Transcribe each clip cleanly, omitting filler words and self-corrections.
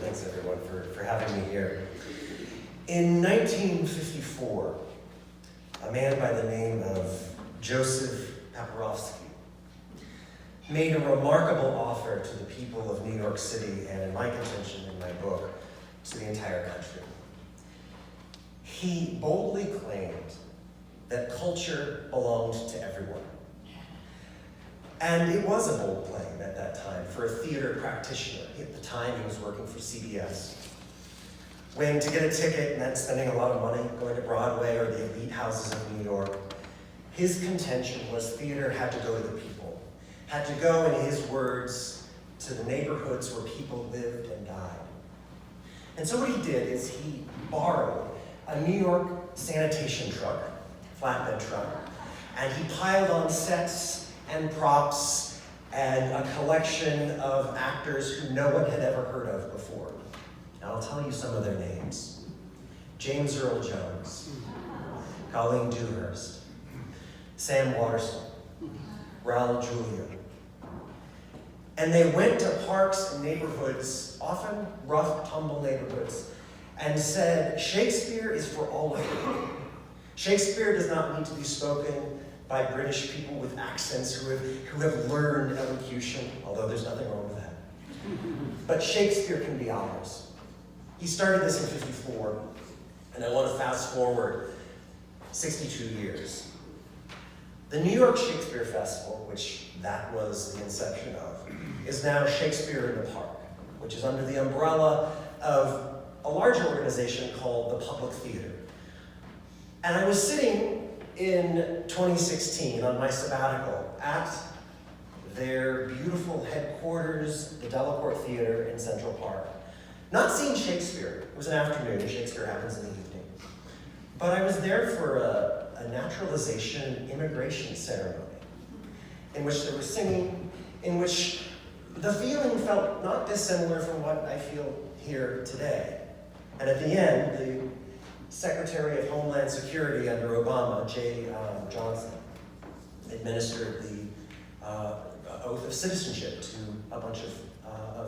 thanks everyone for having me here. In 1954, a man by the name of Joseph Paprowski made a remarkable offer to the people of New York City, and in my contention in my book, to the entire country. He boldly claimed that culture belonged to everyone. And it was a bold claim at that time for a theater practitioner. At the time, he was working for CBS. When to get a ticket meant spending a lot of money going to Broadway or the elite houses of New York, his contention was theater had to go to the people, had to go, in his words, to the neighborhoods where people lived and died. And so what he did is he borrowed a New York sanitation truck, flatbed truck, and he piled on sets and props and a collection of actors who no one had ever heard of before. And I'll tell you some of their names. James Earl Jones, Colleen Dewhurst, Sam Waterston, Raul Julia. And they went to parks and neighborhoods, often rough, tumble neighborhoods, and said, Shakespeare is for all of you. Shakespeare does not need to be spoken by British people with accents who have learned elocution, although there's nothing wrong with that. But Shakespeare can be ours. He started this in 54, and I want to fast forward 62 years. The New York Shakespeare Festival, which that was the inception of, is now Shakespeare in the Park, which is under the umbrella of a larger organization called the Public Theater. And I was sitting in 2016 on my sabbatical at their beautiful headquarters, the Delacorte Theater in Central Park. Not seeing Shakespeare. It was an afternoon. Shakespeare happens in the evening. But I was there for a naturalization immigration ceremony in which there was singing, in which the feeling felt not dissimilar from what I feel here today. And at the end, the Secretary of Homeland Security under Obama, Jay Johnson, administered the oath of citizenship to a bunch of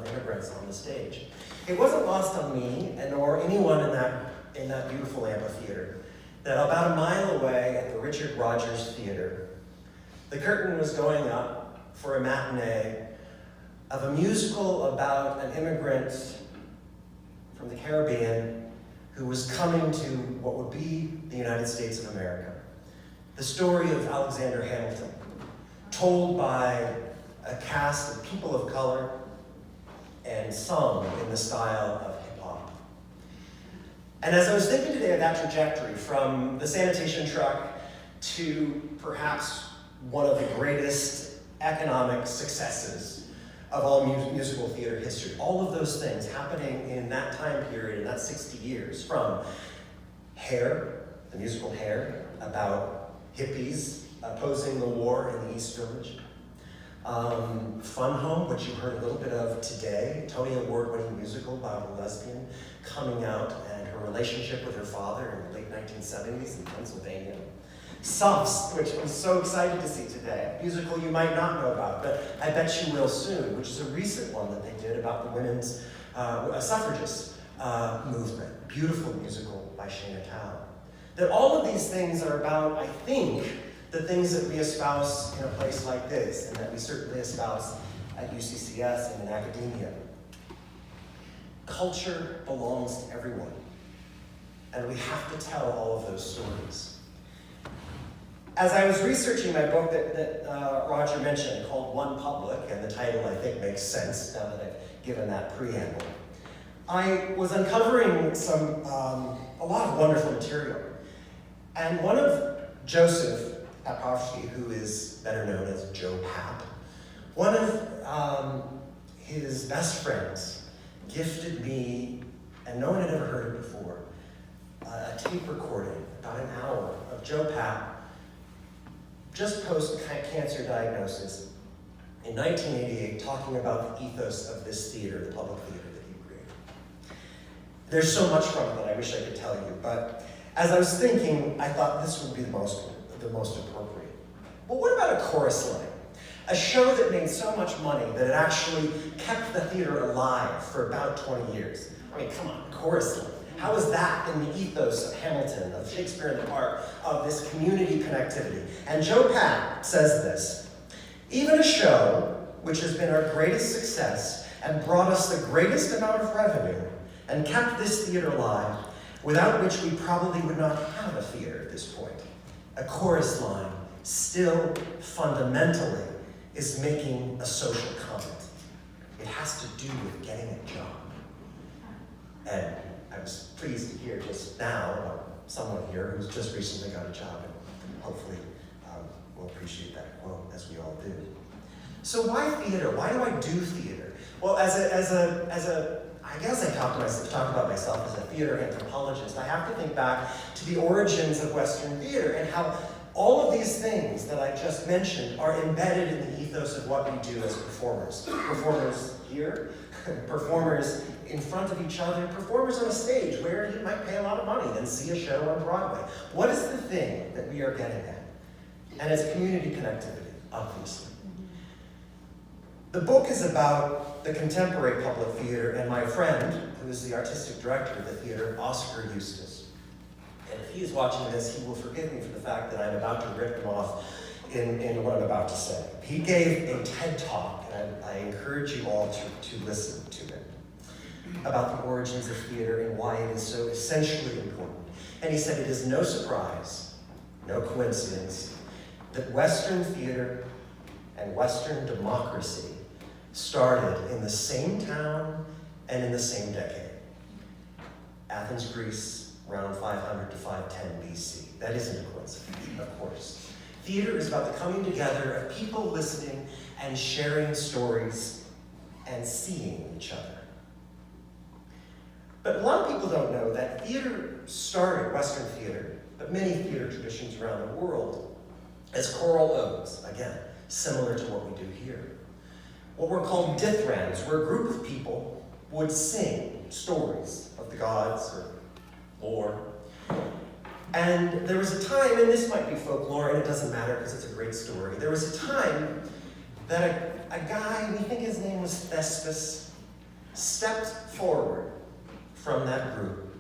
immigrants on the stage. It wasn't lost on me, and nor anyone in that beautiful amphitheater, that about a mile away at the Richard Rogers Theater, the curtain was going up for a matinee of a musical about an immigrant from the Caribbean who was coming to what would be the United States of America. The story of Alexander Hamilton, told by a cast of people of color and sung in the style of hip-hop. And as I was thinking today of that trajectory, from the sanitation truck to perhaps one of the greatest economic successes of all musical theater history, all of those things happening in that time period, in that 60 years, from Hair, the musical Hair, about hippies opposing the war in the East Village. Fun Home, which you heard a little bit of today, Tony Award-winning musical about a lesbian coming out and her relationship with her father in the late 1970s in Pennsylvania. Suffs, which I'm so excited to see today, a musical you might not know about, but I bet you will soon, which is a recent one that they did about the women's suffragist movement. Beautiful musical by Shana Tao. That all of these things are about, I think, the things that we espouse in a place like this, and that we certainly espouse at UCCS and in academia. Culture belongs to everyone, and we have to tell all of those stories. As I was researching my book that Roger mentioned, called One Public, and the title I think makes sense now that I've given that preamble, I was uncovering a lot of wonderful material. And one of Joseph Paprowski, who is better known as Joe Pap, one of his best friends gifted me, and no one had ever heard it before, a tape recording, about an hour, of Joe Pap just post-cancer diagnosis in 1988, talking about the ethos of this theater, the public theater that he created. There's so much from it that I wish I could tell you, but as I was thinking, I thought this would be the most appropriate. Well, what about a chorus line? A show that made so much money that it actually kept the theater alive for about 20 years. I mean, come on, chorus line. How is that in the ethos of Hamilton, of Shakespeare in the Park, of this community connectivity? And Joe Papp says this: even a show which has been our greatest success and brought us the greatest amount of revenue and kept this theater alive, without which we probably would not have a theater at this point. A chorus line still fundamentally is making a social comment. It has to do with getting a job. And I was pleased to hear just now about someone here who's just recently got a job, and hopefully will appreciate that quote, as we all do. So why theater? Why do I do theater? Well, I guess I talk about myself as a theater anthropologist. I have to think back to the origins of Western theater and how all of these things that I just mentioned are embedded in the ethos of what we do as performers. Performers here, performers in front of each other, performers on a stage where you might pay a lot of money and see a show on Broadway. What is the thing that we are getting at? And it's community connectivity, obviously. The book is about the contemporary public theater and my friend, who is the artistic director of the theater, Oskar Eustis. And if he is watching this, he will forgive me for the fact that I'm about to rip him off in what I'm about to say. He gave a TED Talk, and I encourage you all to listen to it, about the origins of theater and why it is so essentially important. And he said, it is no surprise, no coincidence, that Western theater and Western democracy started in the same town and in the same decade. Athens, Greece, around 500 to 510 BC. That isn't a coincidence, of course. Theater is about the coming together of people listening and sharing stories and seeing each other. But a lot of people don't know that theater started, Western theater, but many theater traditions around the world, as choral odes, again, similar to what we do here. What were called dithrands, where a group of people would sing stories of the gods or lore. And there was a time, and this might be folklore, and it doesn't matter because it's a great story. There was a time that a guy, we think his name was Eustis, stepped forward from that group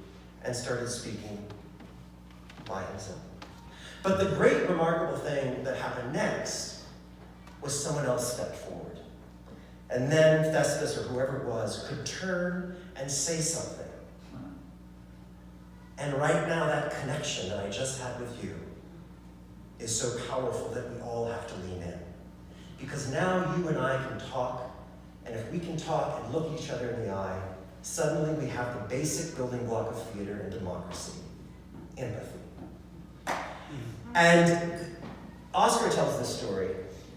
and started speaking by himself. But the great remarkable thing that happened next was someone else stepped forward. And then Eustis, or whoever it was, could turn and say something. And right now, that connection that I just had with you is so powerful that we all have to lean in. Because now you and I can talk, and if we can talk and look each other in the eye, suddenly we have the basic building block of theater and democracy: empathy. And Oskar tells this story,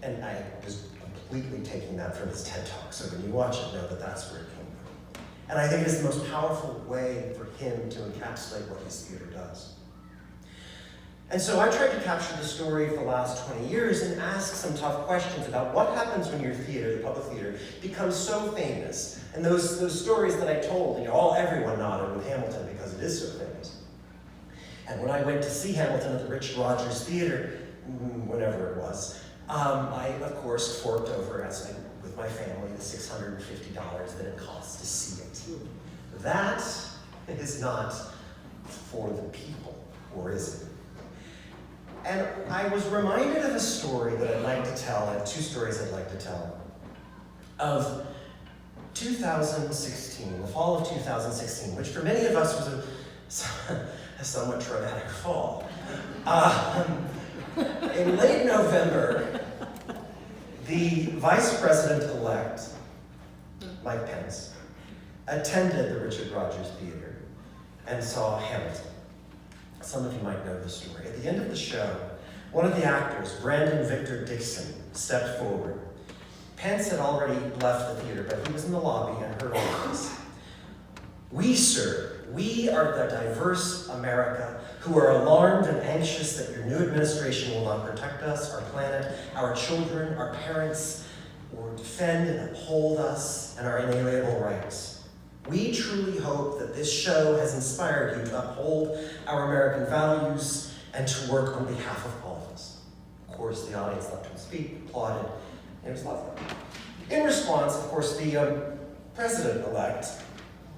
and I was completely taking that from his TED Talk, so when you watch it, know that that's where it came from. And I think it is the most powerful way for him to encapsulate what his theater does. And so I tried to capture the story of the last 20 years and ask some tough questions about what happens when your theater, the public theater, becomes so famous. And those stories that I told, everyone nodded with Hamilton because it is so famous. And when I went to see Hamilton at the Richard Rodgers Theater, whenever it was, I, of course, forked over, with my family, the $650 that it costs to see it. That is not for the people, or is it? And I was reminded of a story that I'd like to tell. I have two stories I'd like to tell. Of 2016, the fall of 2016, which for many of us was a somewhat traumatic fall. In late November, the Vice President-elect, Mike Pence, attended the Richard Rodgers Theater and saw Hamilton. Some of you might know the story. At the end of the show, one of the actors, Brandon Victor Dixon, stepped forward. Pence had already left the theater, but he was in the lobby and heard all this. "We, sir, we are the diverse America who are alarmed and anxious that your new administration will not protect us, our planet, our children, our parents, or defend and uphold us and our inalienable rights. We truly hope that this show has inspired you to uphold our American values and to work on behalf of all of us." Of course, the audience let him speak, applauded, It was lovely. In response, of course, the president-elect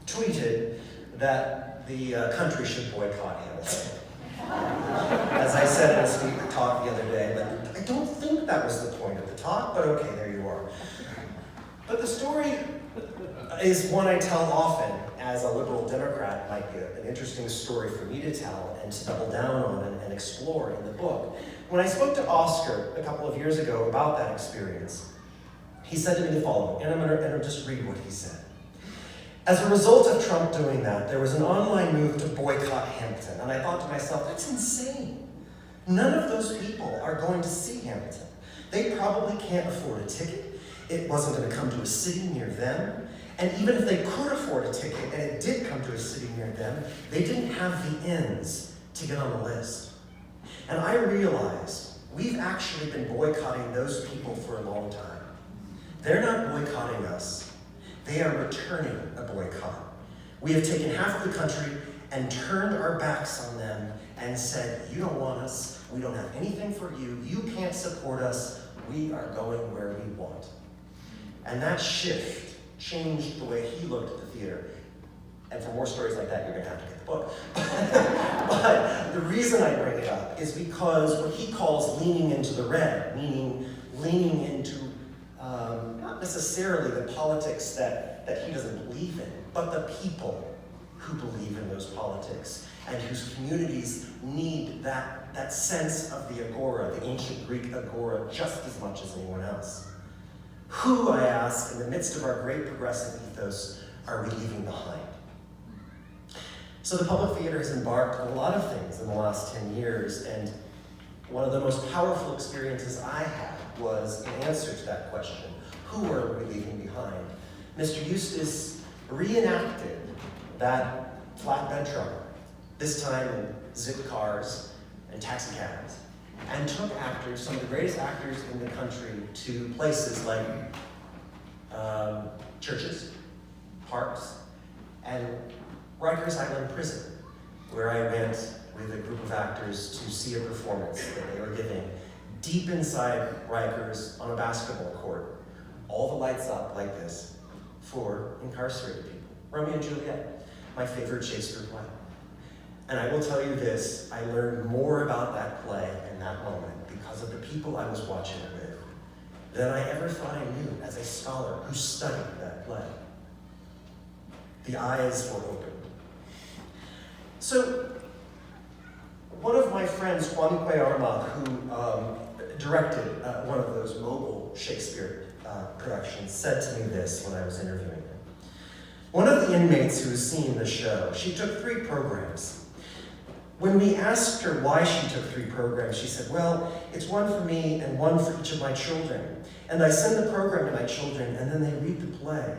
tweeted that the country should boycott Hamilton. As I said in a speaker talk the other day, but I don't think that was the point of the talk, but okay, there you are. But the story is one I tell often as a liberal Democrat. Might be an interesting story for me to tell and to double down on and explore in the book. When I spoke to Oskar a couple of years ago about that experience, he said to me the following, and I'm going to just read what he said. As a result of Trump doing that, there was an online move to boycott Hamilton. And I thought to myself, that's insane. None of those people are going to see Hamilton. They probably can't afford a ticket. It wasn't going to come to a city near them. And even if they could afford a ticket, and it did come to a city near them, they didn't have the ends to get on the list. And I realized we've actually been boycotting those people for a long time. They're not boycotting us. They are returning a boycott. We have taken half of the country and turned our backs on them and said, you don't want us, we don't have anything for you, you can't support us, we are going where we want. And that shift changed the way he looked at the theater. And for more stories like that, you're gonna have to get the book. But the reason I bring it up is because what he calls leaning into the red, meaning leaning into not necessarily the politics that he doesn't believe in, but the people who believe in those politics and whose communities need that sense of the agora, the ancient Greek agora, just as much as anyone else. Who, I ask, in the midst of our great progressive ethos, are we leaving behind? So the public theater has embarked on a lot of things in the last 10 years, and one of the most powerful experiences I had was in answer to that question. Who are we leaving behind? Mr. Eustis reenacted that flatbed truck, this time in zip cars and taxi cabs, and took actors, some of the greatest actors in the country, to places like churches, parks, and Rikers Island Prison, where I went with a group of actors to see a performance that they were giving deep inside Rikers on a basketball court. All the lights up like this for incarcerated people. Romeo and Juliet, my favorite Shakespeare play. And I will tell you this, I learned more about that play in that moment because of the people I was watching it with than I ever thought I knew as a scholar who studied that play. The eyes were open. So, one of my friends, Juan Arma, who directed one of those mobile Shakespeare productions, said to me this when I was interviewing him. One of the inmates who has seen the show, she took 3 programs. When we asked her why she took 3 programs, she said, well, it's one for me and one for each of my children. And I send the program to my children, and then they read the play.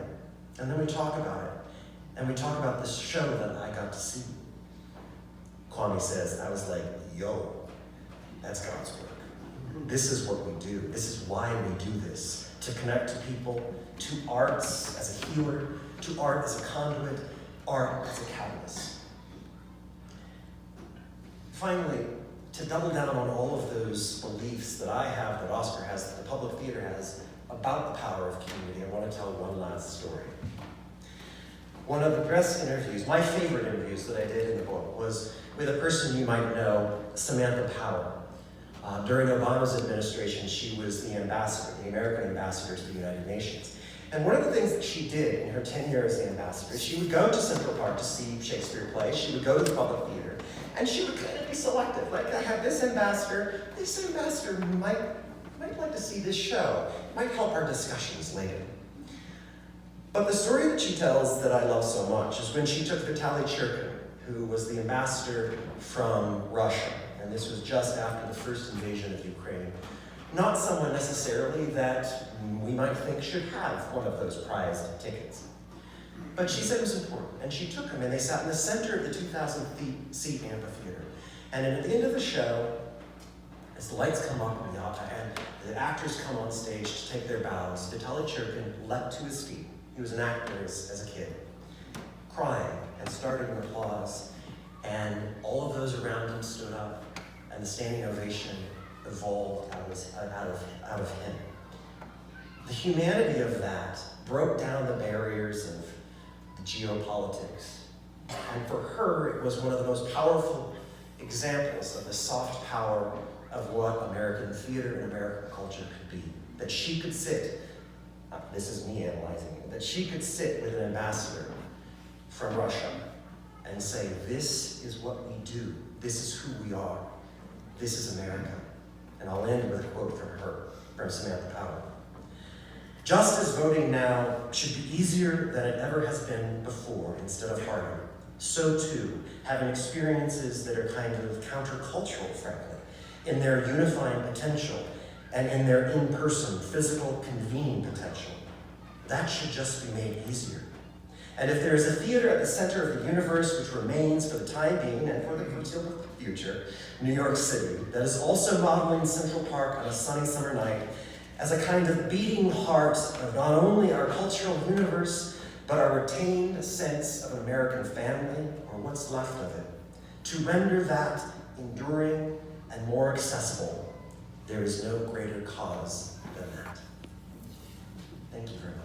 And then we talk about it. And we talk about this show that I got to see. Kwame says, I was like, yo, that's God's work. This is what we do. This is why we do this. To connect to people, to arts as a healer, to art as a conduit, art as a catalyst. Finally, to double down on all of those beliefs that I have, that Oskar has, that the public theater has, about the power of community, I want to tell one last story. One of the best interviews, my favorite interviews that I did in the book, was with a person you might know, Samantha Power. During Obama's administration, she was the ambassador, the American ambassador to the United Nations. And one of the things that she did in her tenure as the ambassador, she would go to Central Park to see Shakespeare plays, she would go to the public theater, and she would kind of be selective. Like, I have this ambassador might like to see this show, might help our discussions later. But the story that she tells that I love so much is when she took Vitaly Churkin, who was the ambassador from Russia, and this was just after the first invasion of Ukraine. Not someone necessarily that we might think should have one of those prized tickets. But she said it was important, and she took him, and they sat in the center of the 2,000-seat amphitheater. And at the end of the show, as the lights come up and the actors come on stage to take their bows, Vitaly Churkin leapt to his feet. He was an actor as a kid, crying and starting applause. And all of those around him stood up, and the standing ovation evolved out of him. The humanity of that broke down the barriers of the geopolitics. And for her, it was one of the most powerful examples of the soft power of what American theater and American culture could be. That she could sit, this is me analyzing it, that she could sit with an ambassador from Russia and say, this is what we do, this is who we are, this is America. And I'll end with a quote from her, from Samantha Power. Just as voting now should be easier than it ever has been before instead of harder, so too, having experiences that are kind of countercultural, frankly, in their unifying potential and in their in-person, physical, convening potential. That should just be made easier. And if there is a theater at the center of the universe which remains for the time being and for the foreseeable future, New York City, that is also modeling Central Park on a sunny summer night as a kind of beating heart of not only our cultural universe, but our retained sense of an American family, or what's left of it, to render that enduring and more accessible, there is no greater cause than that. Thank you very much.